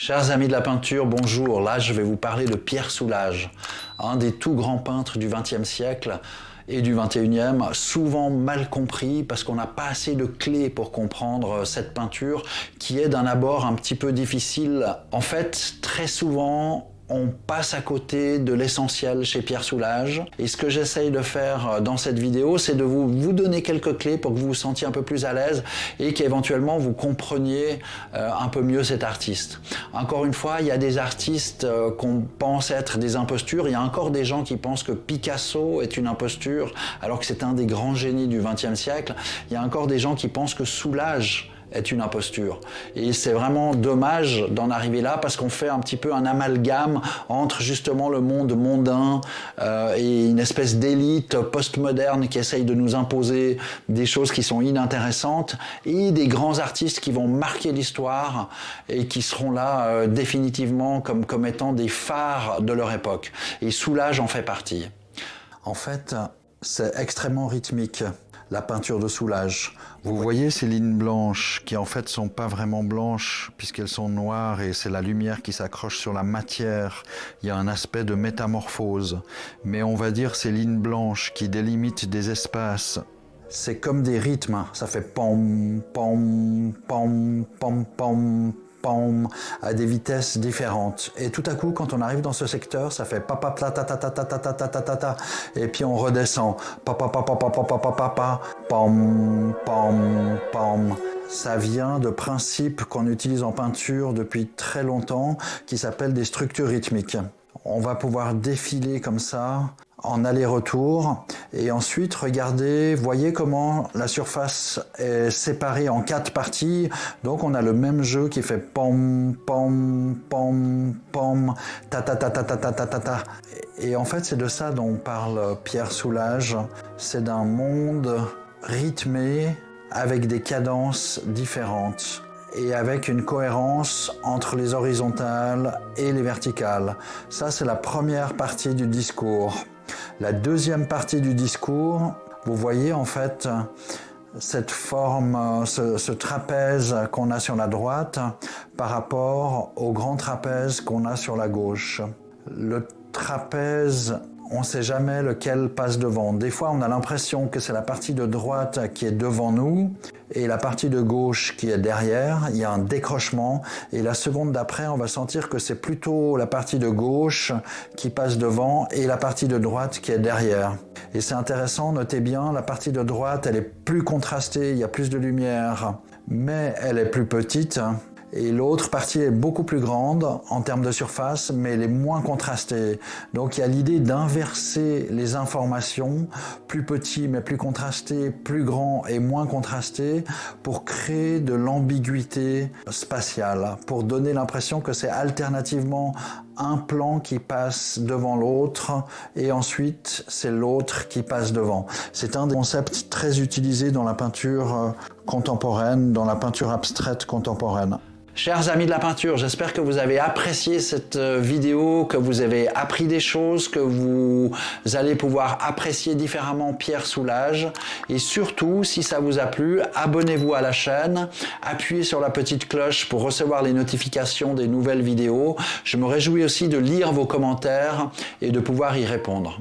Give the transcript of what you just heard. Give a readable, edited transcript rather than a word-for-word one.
Chers amis de la peinture, bonjour. Là, je vais vous parler de Pierre Soulages, un des tout grands peintres du XXe siècle et du XXIe, souvent mal compris parce qu'on n'a pas assez de clés pour comprendre cette peinture qui est d'un abord un petit peu difficile. En fait, très souvent, on passe à côté de l'essentiel chez Pierre Soulages. Et ce que j'essaye de faire dans cette vidéo, c'est de vous donner quelques clés pour que vous vous sentiez un peu plus à l'aise et qu'éventuellement vous compreniez un peu mieux cet artiste. Encore une fois, il y a des artistes qu'on pense être des impostures. Il y a encore des gens qui pensent que Picasso est une imposture alors que c'est un des grands génies du XXe siècle. Il y a encore des gens qui pensent que Soulages est une imposture. Et c'est vraiment dommage d'en arriver là parce qu'on fait un petit peu un amalgame entre justement le monde mondain et une espèce d'élite postmoderne qui essaye de nous imposer des choses qui sont inintéressantes et des grands artistes qui vont marquer l'histoire et qui seront là définitivement comme étant des phares de leur époque. Et Soulages en fait partie. En fait, c'est extrêmement rythmique. La peinture de Soulages. Vous voyez ces lignes blanches qui en fait sont pas vraiment blanches puisqu'elles sont noires et c'est la lumière qui s'accroche sur la matière. Il y a un aspect de métamorphose. Mais on va dire ces lignes blanches qui délimitent des espaces. C'est comme des rythmes. Ça fait pom, pom, pom, pom, pom, pom, à des vitesses différentes. Et tout à coup, quand on arrive dans ce secteur, ça fait papa ta ta ta ta ta ta ta ta ta ta ta, et puis on redescend papa papa papa papa papa pom pom pom. Ça vient de principes qu'on utilise en peinture depuis très longtemps, qui s'appellent des structures rythmiques. On va pouvoir défiler comme ça en aller-retour et ensuite regardez, voyez comment la surface est séparée en 4 parties. Donc on a le même jeu qui fait pom pom pom pom ta ta ta ta ta ta ta ta ta. Et en fait c'est de ça dont parle Pierre Soulages. C'est d'un monde rythmé avec des cadences différentes et avec une cohérence entre les horizontales et les verticales. Ça, c'est la première partie du discours. La deuxième partie du discours, vous voyez en fait cette forme, ce trapèze qu'on a sur la droite par rapport au grand trapèze qu'on a sur la gauche. Le trapèze, on ne sait jamais lequel passe devant. Des fois, on a l'impression que c'est la partie de droite qui est devant nous et la partie de gauche qui est derrière. Il y a un décrochement et la seconde d'après, on va sentir que c'est plutôt la partie de gauche qui passe devant et la partie de droite qui est derrière. Et c'est intéressant, notez bien, la partie de droite, elle est plus contrastée, il y a plus de lumière, mais elle est plus petite. Et l'autre partie est beaucoup plus grande en termes de surface, mais elle est moins contrastée. Donc il y a l'idée d'inverser les informations, plus petit mais plus contrasté, plus grand et moins contrasté, pour créer de l'ambiguïté spatiale, pour donner l'impression que c'est alternativement un plan qui passe devant l'autre et ensuite c'est l'autre qui passe devant. C'est un des concepts très utilisés dans la peinture contemporaine, dans la peinture abstraite contemporaine. Chers amis de la peinture, j'espère que vous avez apprécié cette vidéo, que vous avez appris des choses, que vous allez pouvoir apprécier différemment Pierre Soulages. Et surtout, si ça vous a plu, abonnez-vous à la chaîne, appuyez sur la petite cloche pour recevoir les notifications des nouvelles vidéos. Je me réjouis aussi de lire vos commentaires et de pouvoir y répondre.